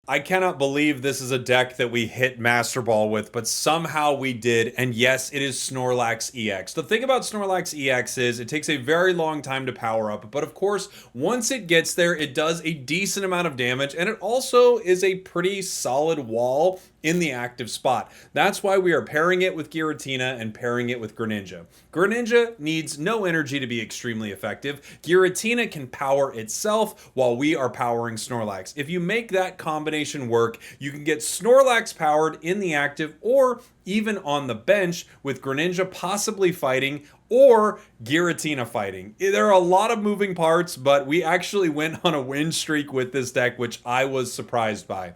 I cannot believe this is a deck that we hit Master Ball with, but somehow we did. And yes, it is Snorlax EX. The thing about Snorlax EX is it takes a very long time to power up. But of course, once it gets there, it does a decent amount of damage. And it also is a pretty solid wall in the active spot. That's why we are pairing it with Giratina and pairing it with Greninja. Greninja needs no energy to be extremely effective. Giratina can power itself while we are powering Snorlax. If you make that combination work, you can get Snorlax powered in the active or even on the bench with Greninja possibly fighting or Giratina fighting. There are a lot of moving parts, but we actually went on a win streak with this deck, which I was surprised by.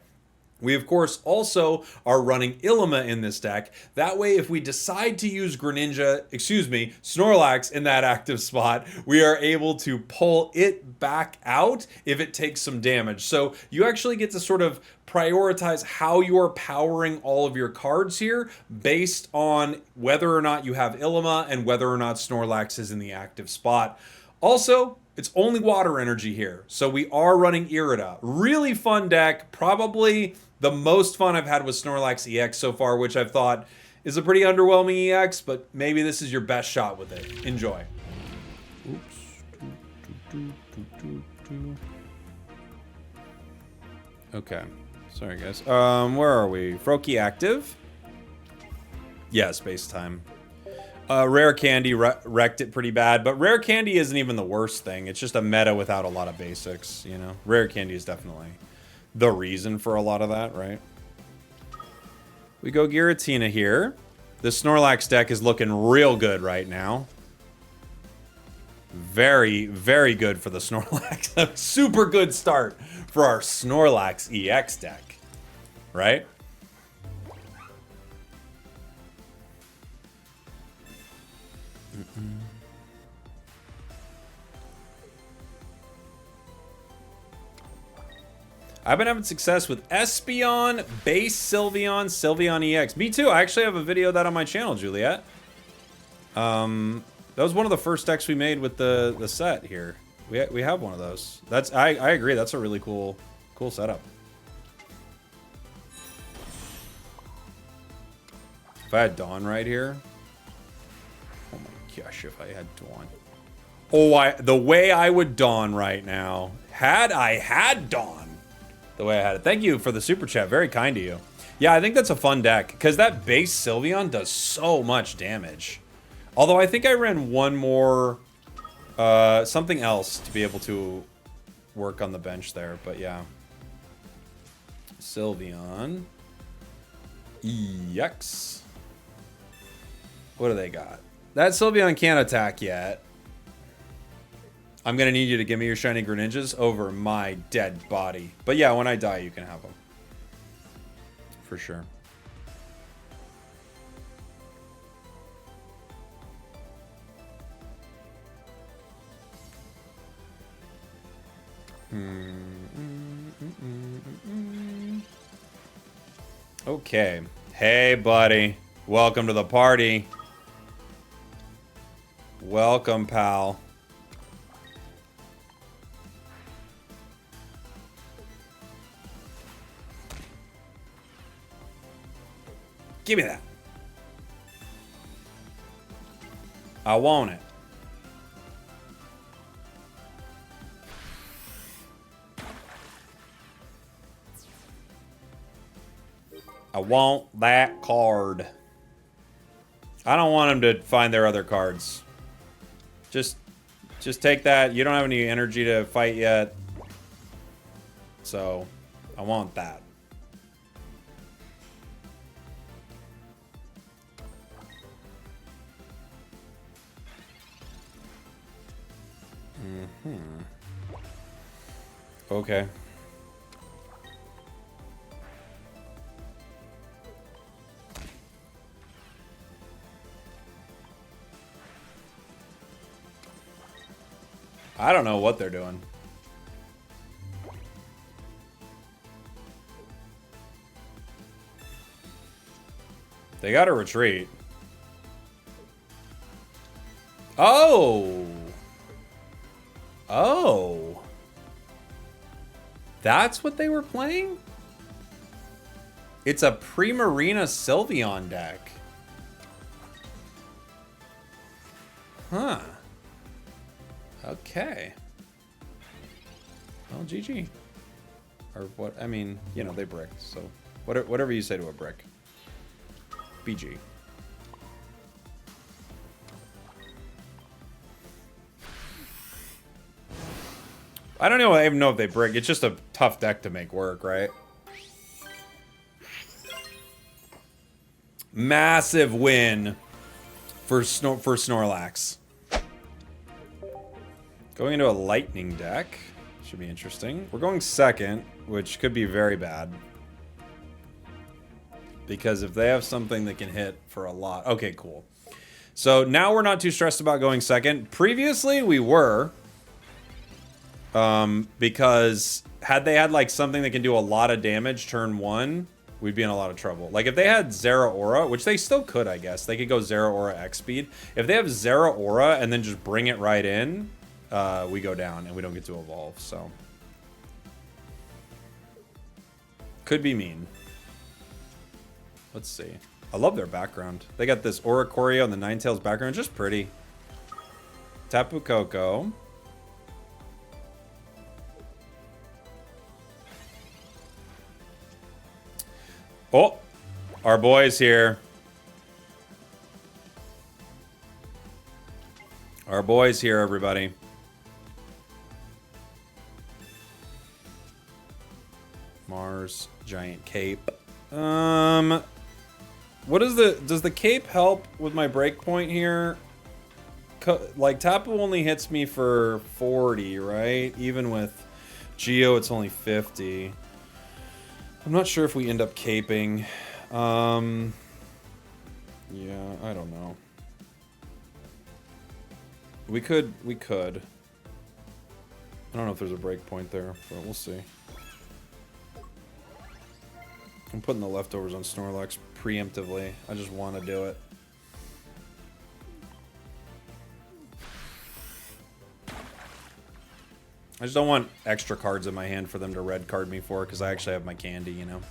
We, of course, also are running Ilima in this deck. That way, if we decide to use Snorlax in that active spot, we are able to pull it back out if it takes some damage. So you actually get to sort of prioritize how you are powering all of your cards here based on whether or not you have Ilima and whether or not Snorlax is in the active spot. Also, it's only water energy here, so we are running Irida. Really fun deck, probably the most fun I've had with Snorlax EX so far, which I've thought is a pretty underwhelming EX, but maybe this is your best shot with it. Enjoy. Oops. Okay. Sorry, guys. Where are we? Froakie active? Yeah, space time. Rare Candy wrecked it pretty bad, but Rare Candy isn't even the worst thing. It's just a meta without a lot of basics, you know? Rare Candy is definitely the reason for a lot of that, right? We go Giratina here. The Snorlax deck is looking real good right now. Very, very good for the Snorlax. A super good start for our Snorlax EX deck, right? I've been having success with Espeon, Base Sylveon, Sylveon EX. Me too. I actually have a video of that on my channel, Juliet. That was one of the first decks we made with the set here. We have one of those. That's I agree. That's a really cool setup. If I had Dawn right here. Oh my gosh, if I had Dawn. Oh, the way I would Dawn right now. Had I had Dawn. The way I had it. Thank you for the super chat. Very kind to you. Yeah, I think that's a fun deck because that base Sylveon does so much damage. Although I think I ran one more, something else to be able to work on the bench there. But yeah. Sylveon. EX. What do they got? That Sylveon can't attack yet. I'm going to need you to give me your shiny Greninjas over my dead body. But yeah, when I die, you can have them. For sure. Okay. Hey, buddy. Welcome to the party. Welcome, pal. Give me that. I want it. I want that card. I don't want them to find their other cards. Just take that. You don't have any energy to fight yet. So, I want that. Okay. I don't know what they're doing. They gotta retreat. Oh! Oh! That's what they were playing? It's a Primarina Sylveon deck. Huh. Okay. Well, GG. Or what? I mean, you know, they bricked, so whatever you say to a brick. BG. I don't even know if they brick. It's just a tough deck to make work, right? Massive win for Snorlax. Going into a lightning deck. Should be interesting. We're going second, which could be very bad. Because if they have something that can hit for a lot... Okay, cool. So now we're not too stressed about going second. Previously, we were. Because had they had like something that can do a lot of damage turn one, we'd be in a lot of trouble. Like if they had Zeraora, which they still could, I guess. They could go Zeraora X speed. If they have Zeraora and then just bring it right in, we go down and we don't get to evolve, so. Could be mean. Let's see. I love their background. They got this Oricorio and the Ninetales background, just pretty. Tapu Koko. Oh, our boy's here. Our boy's here, everybody. Mars, giant cape. What is does the cape help with my breakpoint here? Like, Tapu only hits me for 40, right? Even with Geo, it's only 50. I'm not sure if we end up caping. Yeah, I don't know. We could. I don't know if there's a break point there, but we'll see. I'm putting the leftovers on Snorlax preemptively. I just want to do it. I just don't want extra cards in my hand for them to red card me for, because I actually have my candy, you know.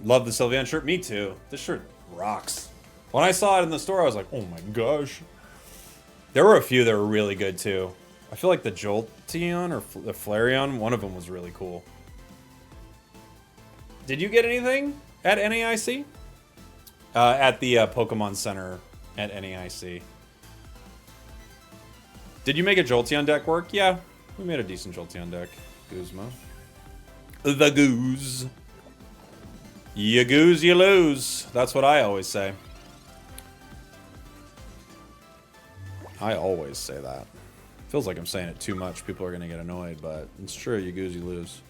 Love the Sylveon shirt. Me too. This shirt rocks. When I saw it in the store, I was like, oh my gosh. There were a few that were really good too. I feel like the Jolteon or the Flareon, one of them was really cool. Did you get anything at NAIC? At the Pokemon Center at NAIC. Did you make a Jolteon deck work? Yeah, we made a decent Jolteon deck. Guzma. The goose. You goose, you lose. That's what I always say. I always say that. Feels like I'm saying it too much. People are going to get annoyed, but it's true. You goose, you lose.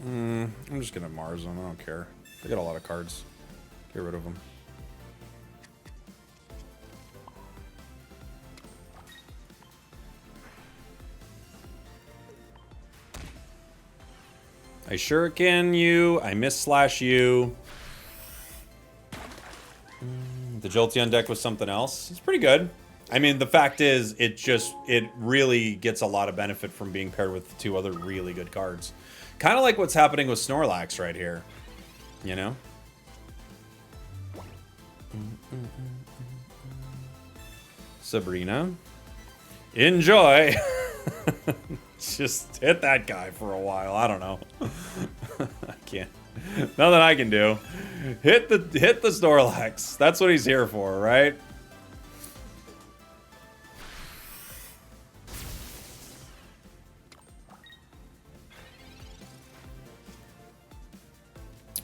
I'm just gonna Mars them. I don't care. They got a lot of cards. Get rid of them. I shuriken you. I miss slash you. The Jolteon deck was something else. It's pretty good. I mean, the fact is, it really gets a lot of benefit from being paired with two other really good cards. Kind of like what's happening with Snorlax right here. You know? Sabrina. Enjoy! Just hit that guy for a while. I don't know. I can't. Nothing I can do. Hit the Snorlax. That's what he's here for, right?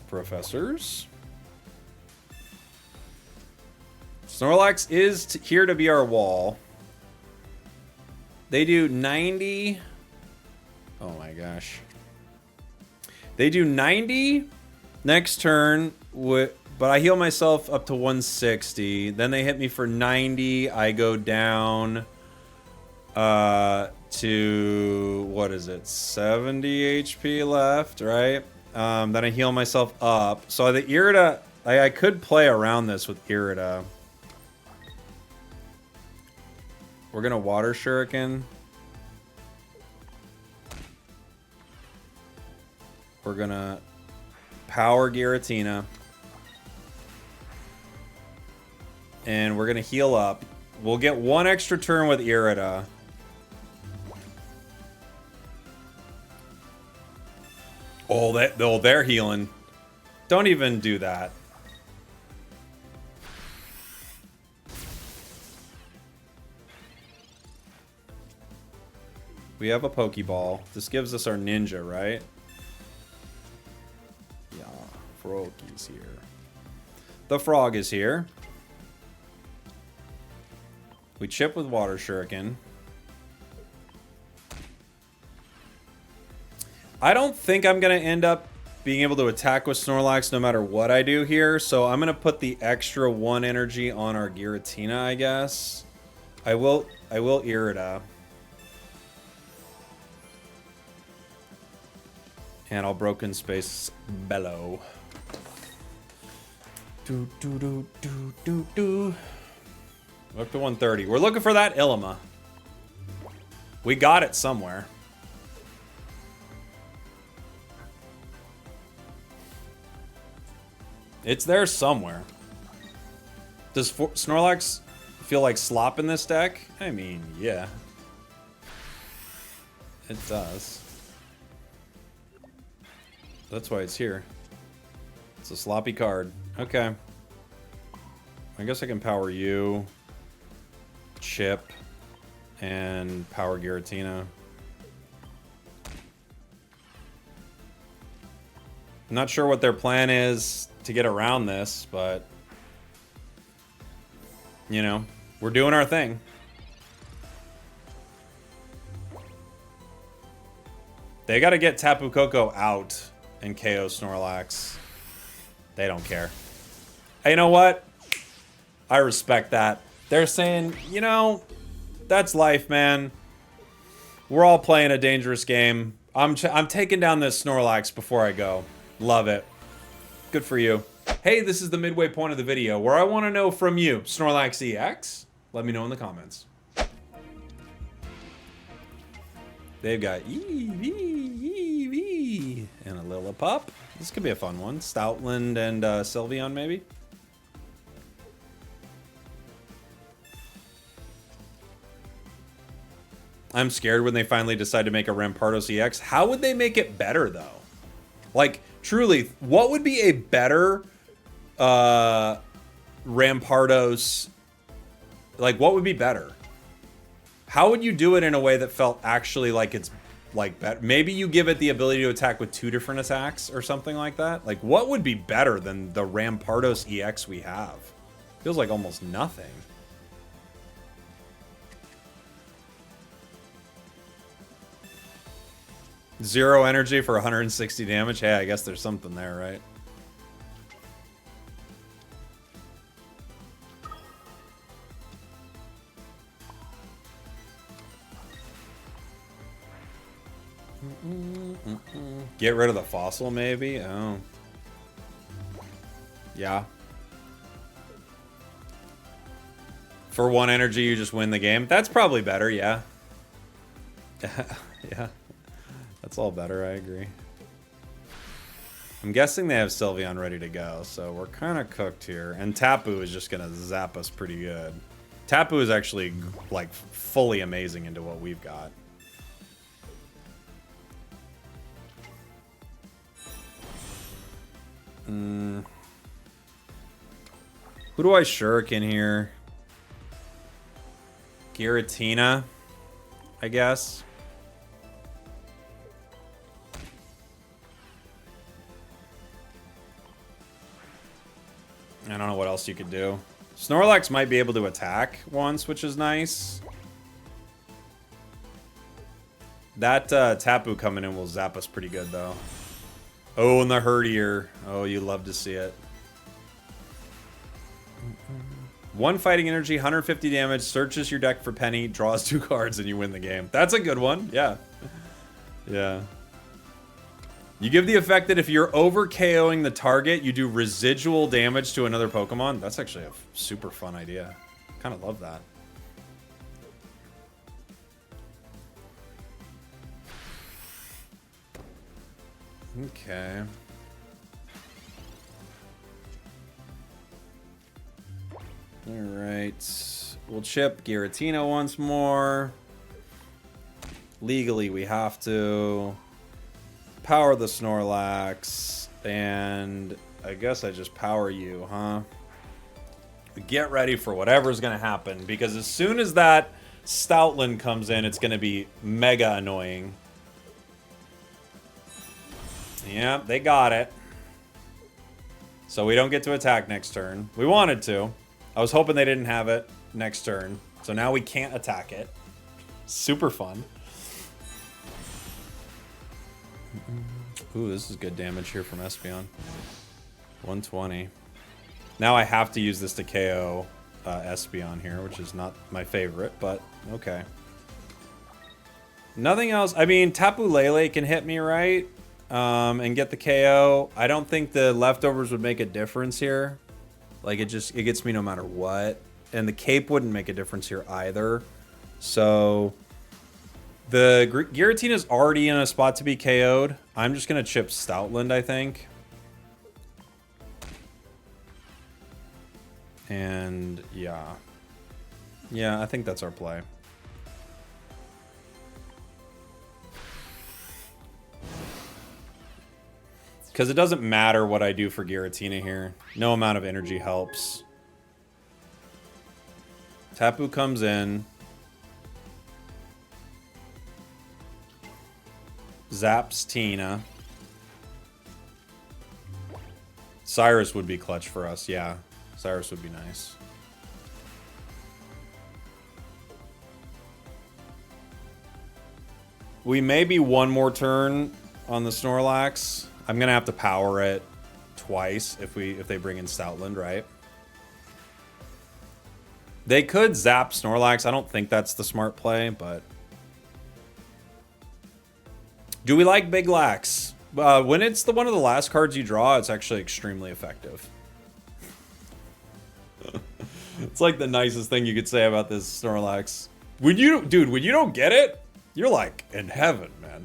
Professors. Snorlax is here to be our wall. They do 90. Oh my gosh. They do 90 next turn, but I heal myself up to 160. Then they hit me for 90. I go down to, what is it, 70 HP left, right? Then I heal myself up. So the Irida, I could play around this with Irida. We're gonna water shuriken. We're gonna power Giratina. And we're gonna heal up. We'll get one extra turn with Irida. Oh, they're healing. Don't even do that. We have a Pokeball. This gives us our ninja, right? Yeah, Froakie's here. The frog is here. We chip with water shuriken. I don't think I'm going to end up being able to attack with Snorlax no matter what I do here. So I'm going to put the extra 1 energy on our Giratina, I guess. I will Irida. And I'll Broken Space Bellow. Do, do, do, do, do, do. Up to 130. We're looking for that Ilima. We got it somewhere. It's there somewhere. Does Snorlax feel like slop in this deck? I mean, yeah. It does. That's why it's here. It's a sloppy card. Okay. I guess I can power you. Chip. And power Giratina. I'm not sure what their plan is to get around this, but... you know, we're doing our thing. They gotta get Tapu Koko out and KO Snorlax. They don't care. Hey, you know what? I respect that. They're saying, you know, that's life, man. We're all playing a dangerous game. I'm taking down this Snorlax before I go. Love it. Good for you. Hey, this is the midway point of the video where I want to know from you, Snorlax EX. Let me know in the comments. They've got Eevee and a Lillipup. This could be a fun one. Stoutland and Sylveon, maybe. I'm scared when they finally decide to make a Rampardos EX. How would they make it better, though? Like, truly, what would be a better Rampardos? Like, what would be better? How would you do it in a way that felt actually like it's like better? Maybe you give it the ability to attack with 2 different attacks or something like that. Like, what would be better than the Rampardos EX we have? Feels like almost nothing. Zero energy for 160 damage. Hey, I guess there's something there, right? Get rid of the fossil, maybe? Oh. Yeah. For 1 energy, you just win the game. That's probably better, yeah. Yeah. That's all better, I agree. I'm guessing they have Sylveon ready to go, so we're kind of cooked here. And Tapu is just going to zap us pretty good. Tapu is actually, like, fully amazing into what we've got. Who do I shuriken here? Giratina, I guess. I don't know what else you could do. Snorlax might be able to attack once, which is nice. That Tapu coming in will zap us pretty good, though. Oh, and the Herdier. Oh, you love to see it. 1 fighting energy, 150 damage, searches your deck for Penny, draws 2 cards, and you win the game. That's a good one. Yeah. Yeah. You give the effect that if you're over KOing the target, you do residual damage to another Pokemon. That's actually a super fun idea. Kind of love that. Okay. Alright. We'll chip Giratina once more. Legally, we have to. Power the Snorlax. And I guess I just power you, huh? Get ready for whatever's going to happen. Because as soon as that Stoutland comes in, it's going to be mega annoying. Yeah, they got it. So we don't get to attack next turn. We wanted to. I was hoping they didn't have it next turn. So now we can't attack it. Super fun. Ooh, this is good damage here from Espeon. 120. Now I have to use this to KO Espeon here, which is not my favorite, but okay. Nothing else. I mean, Tapu Lele can hit me, right? And get the KO. I don't think the leftovers would make a difference here. Like, it gets me no matter what. And the cape wouldn't make a difference here either. So the Giratina's already in a spot to be KO'd. I'm just going to chip Stoutland, I think. And yeah. Yeah, I think that's our play. Because it doesn't matter what I do for Giratina here. No amount of energy helps. Tapu comes in. Zaps Tina. Cyrus would be clutch for us, yeah. Cyrus would be nice. We may be one more turn on the Snorlax. I'm gonna have to power it twice if they bring in Stoutland, right? They could zap Snorlax. I don't think that's the smart play, but do we like Big Lax? When it's one of the last cards you draw, it's actually extremely effective. It's like the nicest thing you could say about this Snorlax. When you don't get it, you're like in heaven, man.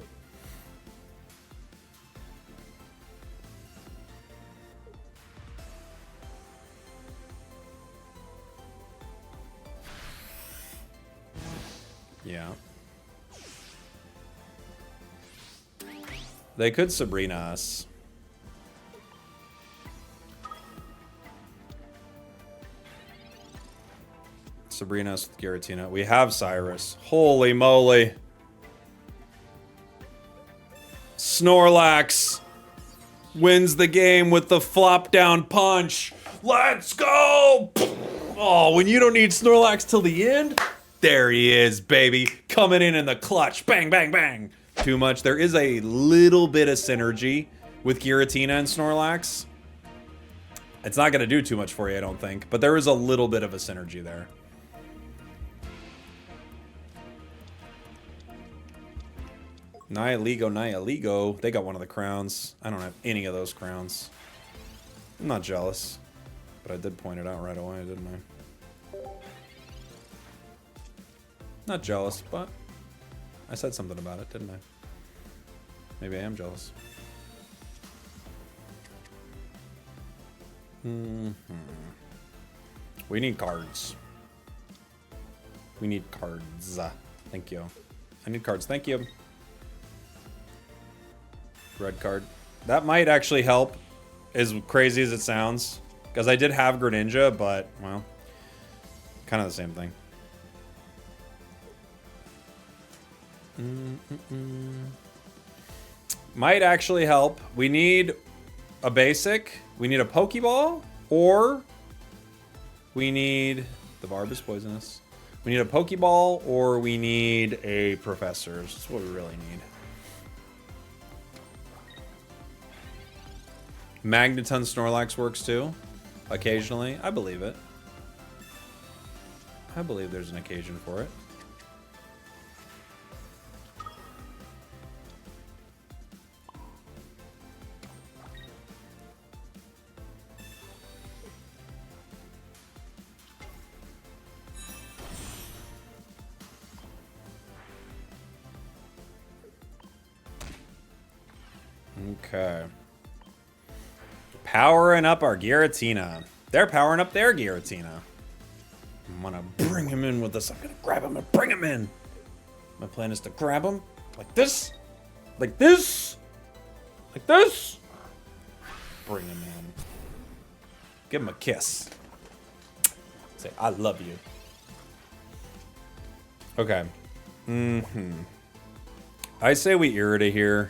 Yeah. They could Sabrina us. Sabrina us with Giratina. We have Cyrus. Holy moly. Snorlax wins the game with the flop down punch. Let's go! Oh, when you don't need Snorlax till the end, there he is, baby. Coming in the clutch. Bang, bang, bang. Too much. There is a little bit of synergy with Giratina and Snorlax. It's not going to do too much for you, I don't think. But there is a little bit of a synergy there. Nihiligo. They got one of the crowns. I don't have any of those crowns. I'm not jealous. But I did point it out right away, didn't I? Not jealous, but I said something about it, didn't I? Maybe I am jealous. We need cards. We need cards. Thank you. I need cards. Thank you. Red card. That might actually help, as crazy as it sounds. Because I did have Greninja, but, well, kind of the same thing. Might actually help. We need a basic. We need a Pokeball. Or we need... The Barb is poisonous. We need a Pokeball or we need a Professor. That's what we really need. Magneton Snorlax works too. Occasionally. I believe it. I believe there's an occasion for it. Okay. Powering up our Giratina. They're powering up their Giratina. I'm gonna bring him in with us. I'm gonna grab him and bring him in. My plan is to grab him like this, like this, like this. Bring him in. Give him a kiss. Say, I love you. Okay. I say we Irida here.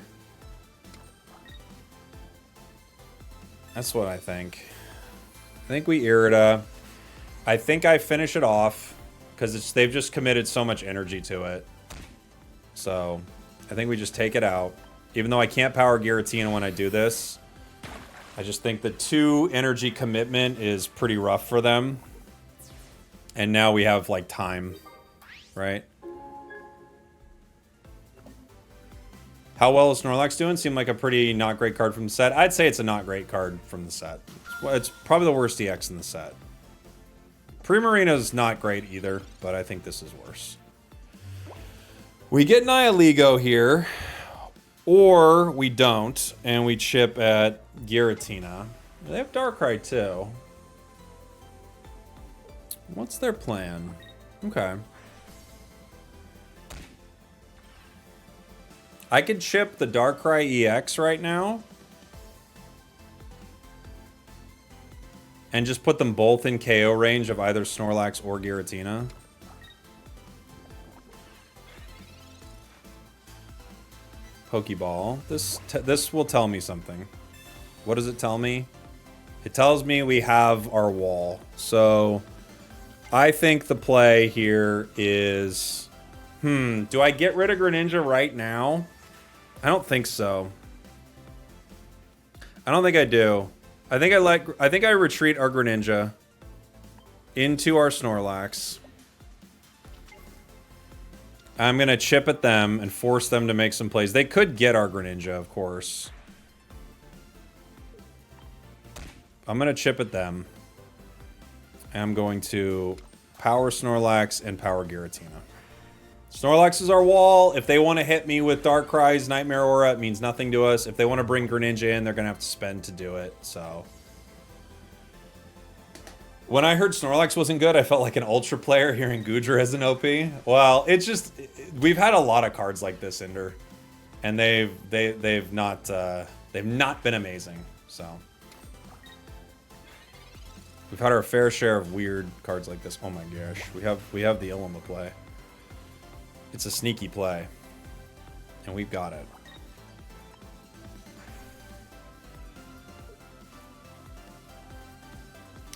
That's what I think. I think we Irida. I think I finish it off because they've just committed so much energy to it. So I think we just take it out. Even though I can't power Giratina when I do this, I just think the 2 energy commitment is pretty rough for them. And now we have like time, right? How well is Snorlax doing? Seemed like a pretty not great card from the set. I'd say it's a not great card from the set. It's probably the worst EX in the set. Primarina's not great either, but I think this is worse. We get Nihilego here, or we don't, and we chip at Giratina. They have Darkrai too. What's their plan? Okay. I could chip the Darkrai EX right now. And just put them both in KO range of either Snorlax or Giratina. Pokeball. This will tell me something. What does it tell me? It tells me we have our wall. So I think the play here is... do I get rid of Greninja right now? I don't think so. I don't think I do. I think I retreat our Greninja into our Snorlax. I'm gonna chip at them and force them to make some plays. They could get our Greninja, of course. I'm gonna chip at them. I'm going to power Snorlax and power Giratina. Snorlax is our wall. If they want to hit me with Darkrai's Nightmare Aura, it means nothing to us. If they want to bring Greninja in, they're going to have to spend to do it, so... When I heard Snorlax wasn't good, I felt like an Ultra player hearing Goodra as an OP. Well, it's just... We've had a lot of cards like this, Ender. And they've not been amazing, so... We've had our fair share of weird cards like this. Oh my gosh. We have the Ilima play. It's a sneaky play. And we've got it.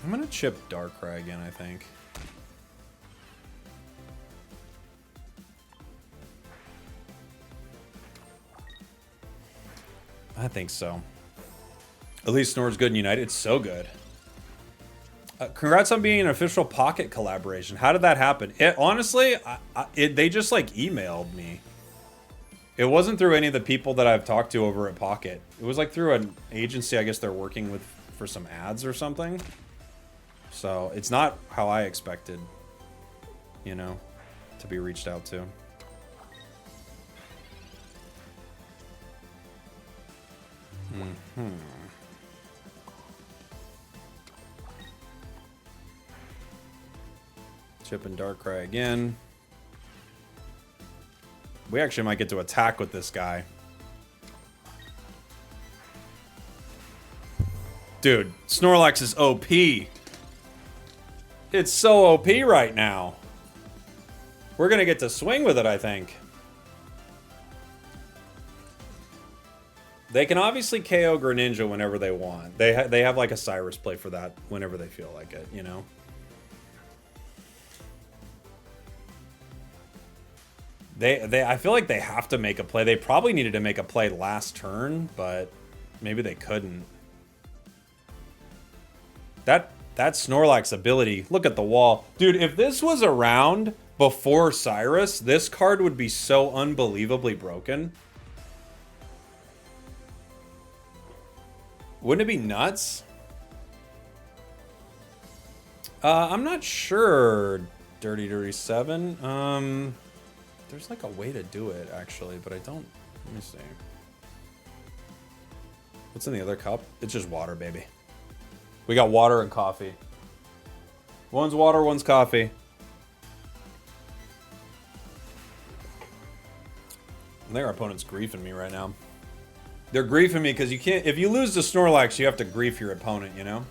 I'm gonna chip Darkrai again, I think. I think so. At least Snor's good in United. It's so good. Congrats on being an official Pocket collaboration. How did that happen? Honestly, they just like emailed me. It wasn't through any of the people that I've talked to over at Pocket. It was like through an agency I guess they're working with for some ads or something. So it's not how I expected, you know, to be reached out to. Chip and Darkrai again. We actually might get to attack with this guy. Dude, Snorlax is OP. It's so OP right now. We're gonna get to swing with it, I think. They can obviously KO Greninja whenever they want. They have like a Cyrus play for that whenever they feel like it, you know? I feel like they have to make a play. They probably needed to make a play last turn, but maybe they couldn't. That Snorlax ability, look at the wall. Dude, if this was around before Cyrus, this card would be so unbelievably broken. Wouldn't it be nuts? I'm not sure, Dirty 7. There's like a way to do it, actually, but I don't... Let me see. What's in the other cup? It's just water, baby. We got water and coffee. One's water, one's coffee. I think our opponent's griefing me right now. They're griefing me because you can't... If you lose to Snorlax, you have to grief your opponent, you know?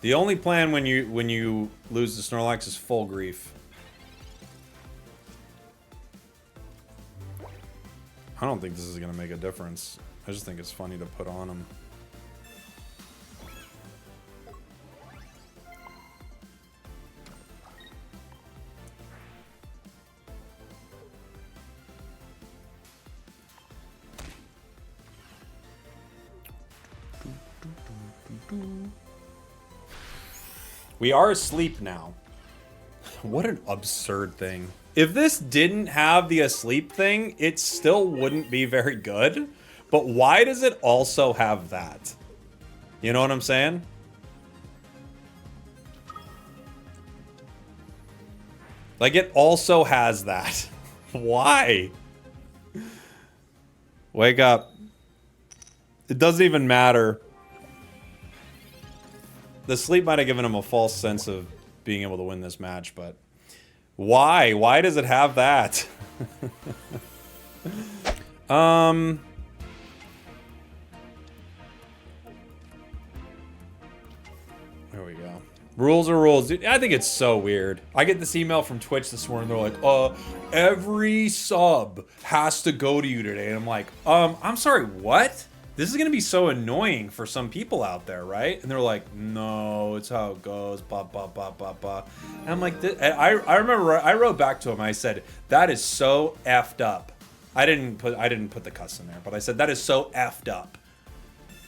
The only plan when you lose to Snorlax is full grief. I don't think this is going to make a difference. I just think it's funny to put on him. We are asleep now. What an absurd thing. If this didn't have the asleep thing, it still wouldn't be very good. But why does it also have that? You know what I'm saying? Like, it also has that. Why? Wake up. It doesn't even matter. The sleep might have given him a false sense of being able to win this match, but why? Why does it have that? There we go. Rules are rules. Dude, I think it's so weird. I get this email from Twitch this morning. They're like, every sub has to go to you today. And I'm like, I'm sorry, what? This is going to be so annoying for some people out there, right? And they're like, no, it's how it goes, blah, blah, blah, blah, blah. And I'm like, I remember I wrote back to him. I said, that is so effed up. I didn't put the cuss in there, but I said, that is so effed up.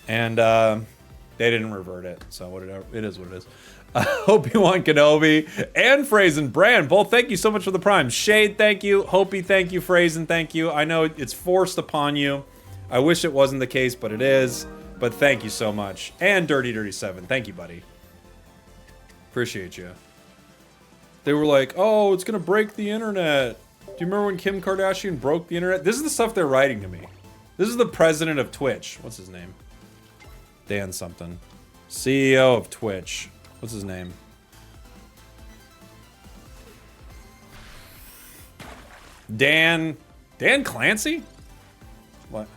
And they didn't revert it. So whatever, it is what it is. Obi-Wan Kenobi and Phrasen Brand, both thank you so much for the prime. Shade, thank you. Hopi, thank you. Phrasen, thank you. I know it's forced upon you. I wish it wasn't the case, but it is. But thank you so much. And Dirty Dirty 7. Thank you, buddy. Appreciate you. They were like, oh, it's going to break the internet. Do you remember when Kim Kardashian broke the internet? This is the stuff they're writing to me. This is the president of Twitch. What's his name? Dan something. CEO of Twitch. What's his name? Dan Clancy? What?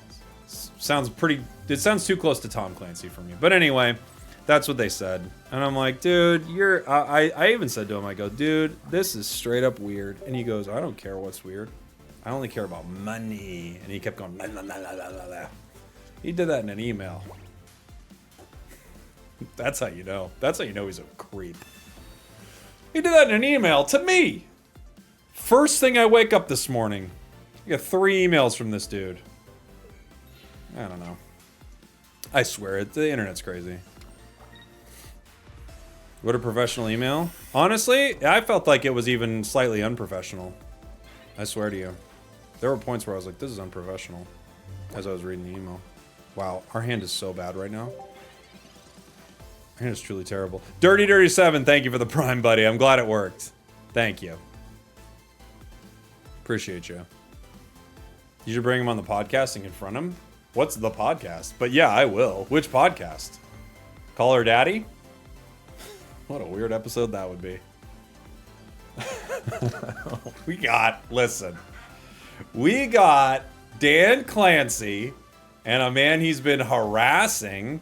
Sounds pretty... It sounds too close to Tom Clancy for me. But anyway, that's what they said. And I'm like, dude, you're... I even said to him, I go, dude, this is straight up weird. And he goes, I don't care what's weird. I only care about money. And he kept going, la, la, la, la, la, la. He did that in an email. That's how you know. That's how you know he's a creep. He did that in an email to me. First thing I wake up this morning. I got 3 emails from this dude. I don't know. I swear it. The internet's crazy. What a professional email. Honestly, I felt like it was even slightly unprofessional. I swear to you. There were points where I was like, this is unprofessional. As I was reading the email. Wow, our hand is so bad right now. Our hand is truly terrible. Dirty Dirty 7, thank you for the prime, buddy. I'm glad it worked. Thank you. Appreciate you. You should bring him on the podcast and confront him. What's the podcast? But yeah, I will. Which podcast? Call Her Daddy? What a weird episode that would be. Listen. We got Dan Clancy and a man he's been harassing,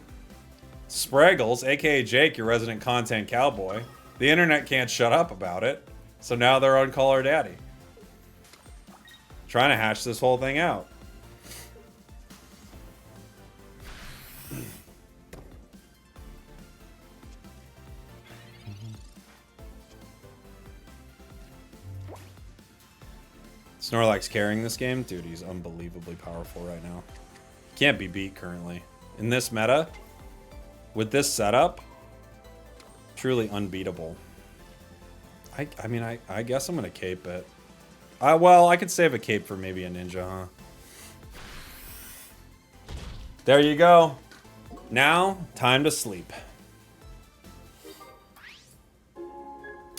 Spragels, aka Jake, your resident content cowboy. The internet can't shut up about it. So now they're on Call Her Daddy. Trying to hash this whole thing out. Snorlax carrying this game? Dude, he's unbelievably powerful right now. Can't be beat currently. In this meta, with this setup, truly unbeatable. I mean, I guess I'm going to cape it. Well, I could save a cape for maybe a ninja, huh? There you go. Now, time to sleep.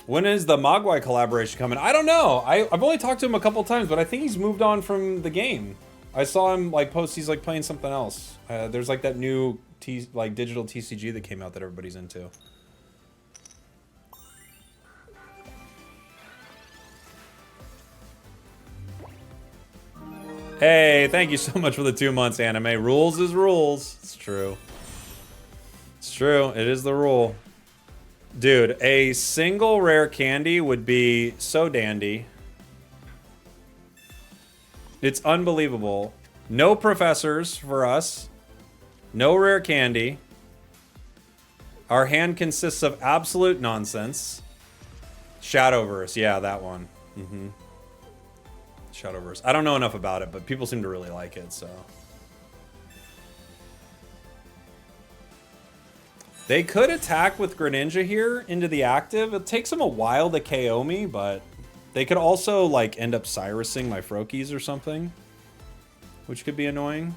When is the Mogwai collaboration coming? I don't know. I've only talked to him a couple times, but I think he's moved on from the game. I saw him like post he's like playing something else. There's like that new digital TCG that came out that everybody's into. Hey, thank you so much for the 2 months, anime. Rules is rules. It's true. It's true. It is the rule. Dude, a single rare candy would be so dandy. It's unbelievable. No professors for us. No rare candy. Our hand consists of absolute nonsense. Shadowverse. Yeah, that one. Mm-hmm. Shadowverse. I don't know enough about it, but people seem to really like it, so. They could attack with Greninja here into the active. It takes them a while to KO me, but they could also like end up Cyrusing my Froakies or something, which could be annoying.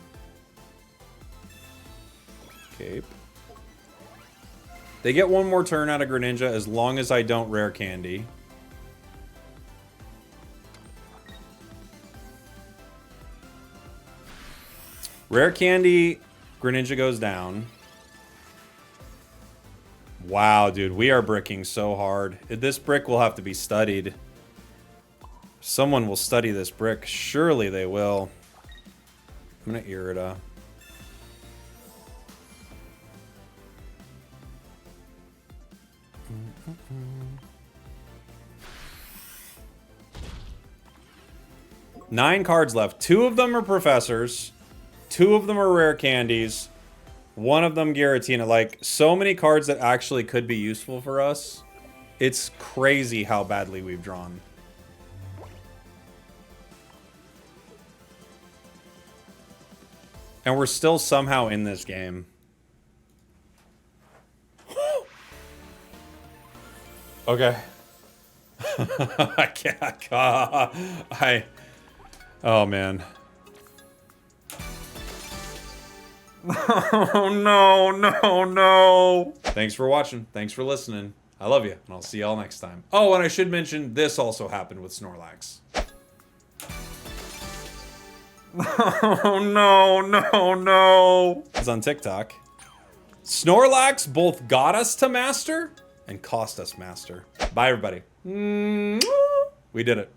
Cape. They get one more turn out of Greninja as long as I don't rare candy. Rare candy, Greninja goes down. Wow, dude, we are bricking so hard. This brick will have to be studied. Someone will study this brick. Surely they will. I'm gonna Irida. Nine cards left. 2 of them are professors. 2 of them are rare candies. 1 of them Giratina. Like, so many cards that actually could be useful for us. It's crazy how badly we've drawn. And we're still somehow in this game. Okay. I can't. Oh, man. Oh, no, no, no. Thanks for watching. Thanks for listening. I love you, and I'll see y'all next time. Oh, and I should mention, this also happened with Snorlax. Oh, no, no, no. It's on TikTok. Snorlax both got us to master and cost us master. Bye, everybody. We did it.